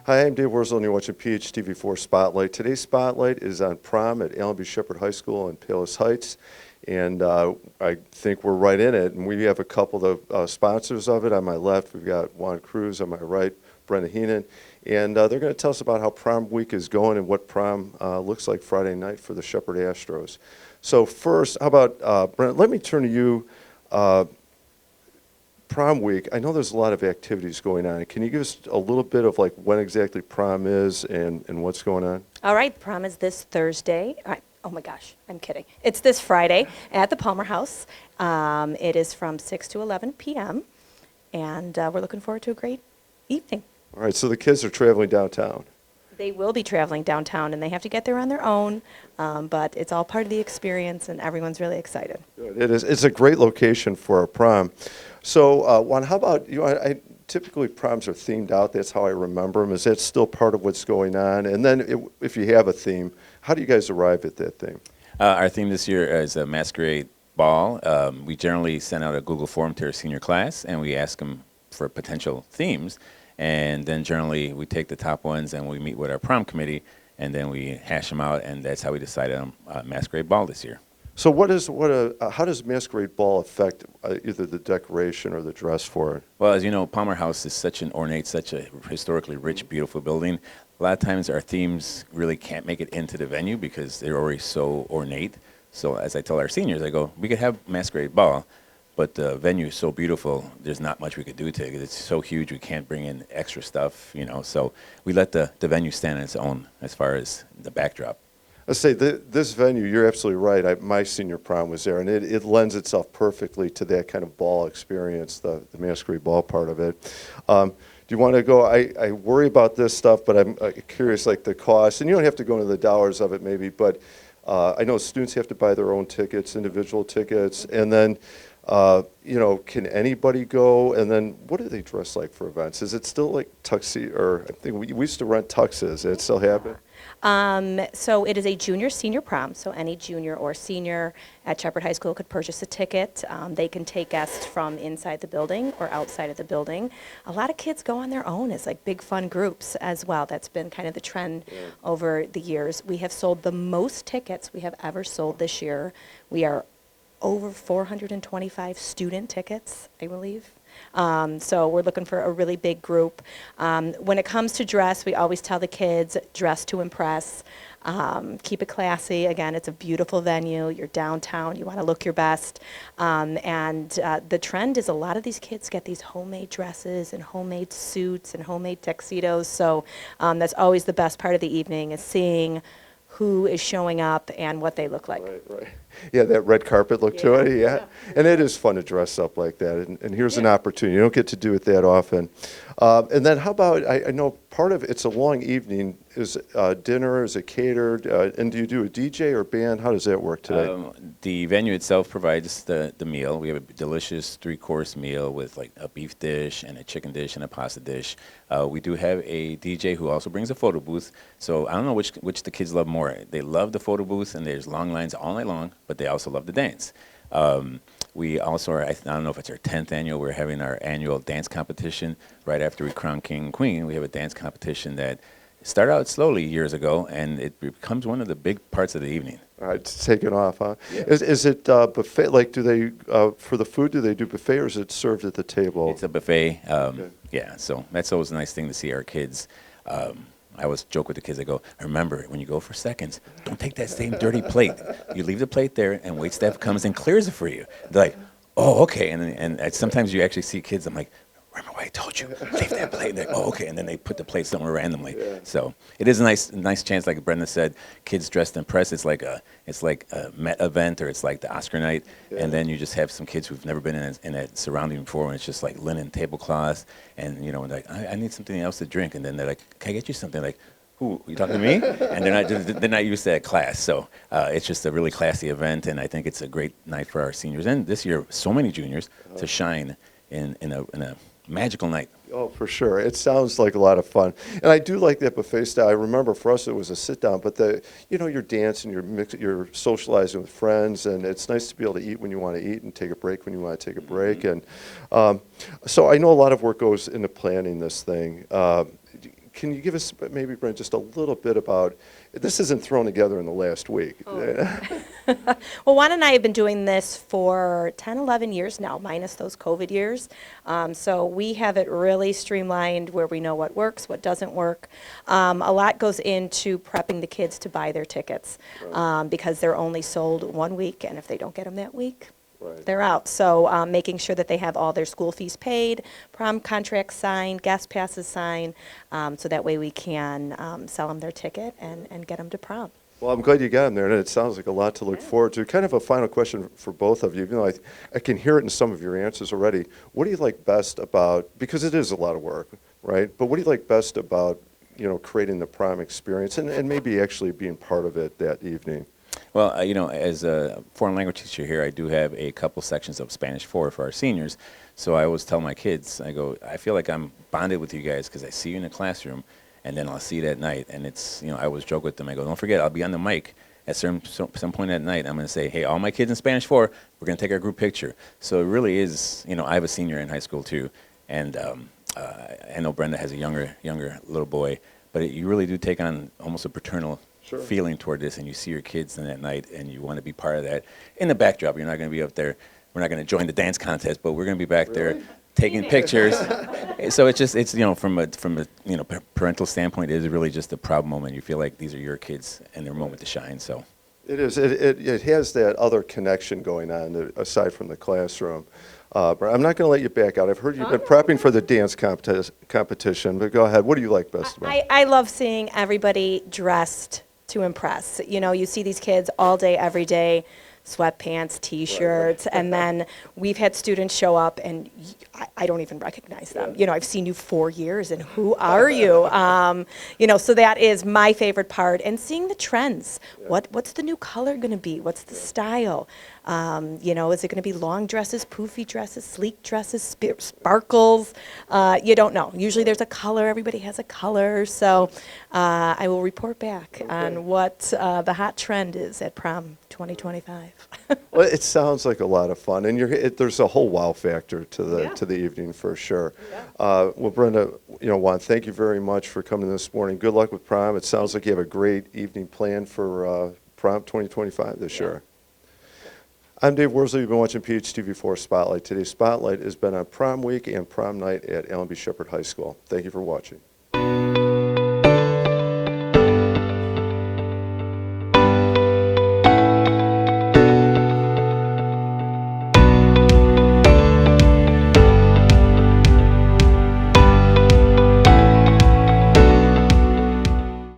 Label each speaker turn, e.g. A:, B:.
A: Hi, I'm Dave Wurzel, and you're watching PHTV4 Spotlight. Today's Spotlight is on Prom at Allenby Shepard High School in Palos Heights, and I think we're right in it. And we have a couple of sponsors of it. On my left, we've got Juan Cruz. On my right, Brenda Heenan. And they're going to tell us about how Prom Week is going and what Prom looks like Friday night for the Shepard Astros. So first, how about, Brenda, let me turn to you. Prom Week, I know there's a lot of activities going on. Can you give us a little bit of like when exactly prom is and what's going on?
B: All right, prom is this Thursday. Oh my gosh, I'm kidding. It's this Friday at the Palmer House. It is from 6 to 11 p.m. and we're looking forward to a great evening.
A: All right, so the kids are traveling downtown.
B: They will be traveling downtown, and they have to get there on their own, but it's all part of the experience, and everyone's really excited.
A: Good. It is. It's a great location for a prom. So, Juan, how about you? Typically proms are themed out. That's how I remember them. Is that still part of what's going on? And then, if you have a theme, how do you guys arrive at that theme?
C: Our theme this year is a masquerade ball. We generally send out a Google form to our senior class, and we ask them for potential themes. And then generally we take the top ones and we meet with our prom committee, and then we hash them out, and that's how we decided on masquerade ball this year.
A: So how does masquerade ball affect either the decoration or the dress for it?
C: Well, as you know, Palmer House is such an ornate, such a historically rich, beautiful building. A lot of times our themes really can't make it into the venue because they're already so ornate. So as I tell our seniors, I go, we could have masquerade ball, but the venue is so beautiful, there's not much we could do to it. It's so huge, we can't bring in extra stuff, you know. So we let the venue stand on its own as far as the backdrop.
A: Let's say this venue, you're absolutely right. My senior prom was there, and it lends itself perfectly to that kind of ball experience, the masquerade ball part of it. Do you want to go? I worry about this stuff, but I'm curious, like the cost. And you don't have to go into the dollars of it maybe, but I know students have to buy their own tickets, individual tickets, and then can anybody go? And then what do they dress like for events? Is it still like tuxedo? Or I think we used to rent tuxes. Does it still happen?
B: So it is a junior-senior prom, so any junior or senior at Shepard High School could purchase a ticket. They can take guests from inside the building or outside of the building. A lot of kids go on their own as like big fun groups as well. That's been kind of the trend over the years. We have sold the most tickets we have ever sold this year. We are over 425 student tickets, I believe. So we're looking for a really big group. When it comes to dress, we always tell the kids, dress to impress. Keep it classy. Again, it's a beautiful venue. You're downtown. You want to look your best. And the trend is a lot of these kids get these homemade dresses and homemade suits and homemade tuxedos. So that's always the best part of the evening, is seeing who is showing up and what they look like.
A: Right. Yeah, that red carpet look to it, yeah. And it is fun to dress up like that, and here's an opportunity. You don't get to do it that often. And then how about, I know part of it's a long evening. Is dinner, is it catered, and do you do a DJ or band? How does that work today?
C: The venue itself provides the meal. We have a delicious 3-course meal with like a beef dish and a chicken dish and a pasta dish. We do have a DJ who also brings a photo booth. So I don't know which the kids love more. They love the photo booth, and there's long lines all night long, but they also love to dance. We also are, I don't know if it's our 10th annual, we're having our annual dance competition. Right after we crown King and Queen, we have a dance competition that started out slowly years ago, and it becomes one of the big parts of the evening.
A: All right, it's taken off, huh? Yeah. Is it buffet? Like, do they, for the food, do they do buffet, or is it served at the table?
C: It's a buffet,
A: Okay.
C: yeah, so that's always a nice thing to see our kids. I always joke with the kids, I go, remember, when you go for seconds, don't take that same dirty plate. You leave the plate there, and wait staff comes and clears it for you. They're like, oh, okay. And sometimes you actually see kids, I'm like, remember what I told you? Leave that plate there. Oh, okay. And then they put the plate somewhere randomly. Yeah. So it is a nice chance, like Brenda said, kids dressed in press. It's like a Met event, or it's like the Oscar night. Yeah. And then you just have some kids who've never been in a surrounding before, and it's just like linen tablecloths. And, like, I need something else to drink. And then they're like, can I get you something? Like, who, you talking to me? And they're not used to that class. So it's just a really classy event, and I think it's a great night for our seniors. And this year, so many juniors to shine in a magical night.
A: Oh, for sure. It sounds like a lot of fun. And I do like that buffet style. I remember for us it was a sit down, but you're dancing, you're socializing with friends, and it's nice to be able to eat when you want to eat and take a break when you want to take a break. And so I know a lot of work goes into planning this thing. can you give us, maybe, Brent, just a little bit about, this isn't thrown together in the last week.
B: Well, Juan and I have been doing this for 10, 11 years now, minus those COVID years. So we have it really streamlined where we know what works, what doesn't work. A lot goes into prepping the kids to buy their tickets because they're only sold 1 week, and if they don't get them that week,
A: Right.
B: they're out. So making sure that they have all their school fees paid, prom contracts signed, guest passes signed, so that way we can sell them their ticket and get them to prom.
A: Well, I'm glad you got them there, and it sounds like a lot to look forward to. Kind of a final question for both of you, even though I can hear it in some of your answers already. What do you like best about, because it is a lot of work, right? But what do you like best about, creating the prom experience and maybe actually being part of it that evening?
C: Well, as a foreign language teacher here, I do have a couple sections of Spanish 4 for our seniors. So I always tell my kids, I go, I feel like I'm bonded with you guys because I see you in the classroom, and then I'll see you at night. And it's, I always joke with them. I go, don't forget, I'll be on the mic at some point at night. I'm going to say, hey, all my kids in Spanish 4, we're going to take our group picture. So it really is, I have a senior in high school too, and I know Brenda has a younger little boy, but you really do take on almost a paternal feeling toward this, and you see your kids in that night, and you want to be part of that. In the backdrop, you're not going to be up there. We're not going to join the dance contest, but we're going to be back there taking pictures. So it's from a parental standpoint, it is really just a proud moment. You feel like these are your kids and their moment to shine. So
A: It is. It has that other connection going on aside from the classroom. But I'm not going to let you back out. I've heard you've been prepping for the dance competition, but go ahead. What do you like best about it?
B: I love seeing everybody dressed to impress. You see these kids all day, every day, sweatpants, T-shirts, and then we've had students show up, and I don't even recognize them. I've seen you 4 years, and who are you? So that is my favorite part, and seeing the trends. What's the new color going to be? What's the style? Is it going to be long dresses, poofy dresses, sleek dresses, sparkles? You don't know. Usually there's a color. Everybody has a color. So I will report back on what the hot trend is at Prom 2025.
A: Well, it sounds like a lot of fun, and there's a whole wow factor to the evening for sure. Well, Brenda, Juan, thank you very much for coming this morning. Good luck with Prom. It sounds like you have a great evening planned for Prom 2025 this year. I'm Dave Worsley. You've been watching PHTV4 Spotlight. Today's Spotlight has been on Prom Week and Prom Night at Allenby Shepard High School. Thank you for watching.